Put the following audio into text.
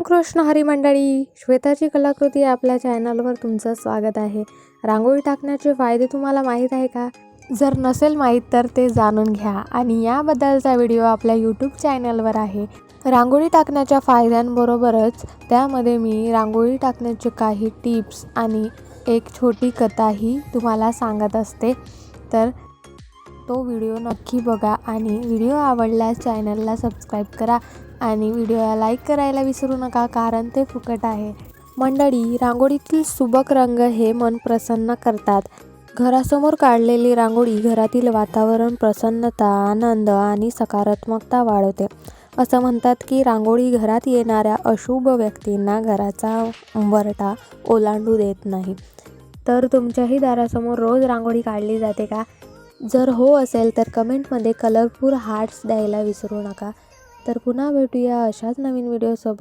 कृष्ण हरी मंडळी, श्वेताची कलाकृती आपल्या चॅनलवर तुमचं स्वागत आहे. रांगोळी टाकण्याचे फायदे तुम्हाला माहीत आहे का? जर नसेल माहीत तर ते जाणून घ्या आणि याबद्दलचा व्हिडिओ आपल्या यूट्यूब चॅनलवर आहे. रांगोळी टाकण्याच्या फायद्यांबरोबरच त्यामध्ये मी रांगोळी टाकण्याचे काही टिप्स आणि एक छोटी कथाही तुम्हाला सांगत असते. तर तो व्हिडिओ नक्की बघा आणि व्हिडिओ आवडल्यास चॅनलला सबस्क्राईब करा आणि व्हिडिओला लाईक करायला विसरू नका, कारण ते फुकट आहे. मंडळी, रांगोळीतील सुबक रंग हे मन प्रसन्न करतात. घरासमोर काढलेली रांगोळी घरातील वातावरण प्रसन्नता, आनंद आणि सकारात्मकता वाढवते. असं म्हणतात की रांगोळी घरात येणाऱ्या अशुभ व्यक्तींना घराचा उंबरठा ओलांडू देत नाही. तर तुमच्याही दारासमोर रोज रांगोळी काढली जाते का? जर हो असेल तर कमेंटमध्ये कलरफुल हार्ट्स द्यायला विसरू नका. तर पुन्हा भेटूया अशाच नवीन व्हिडिओसोबत.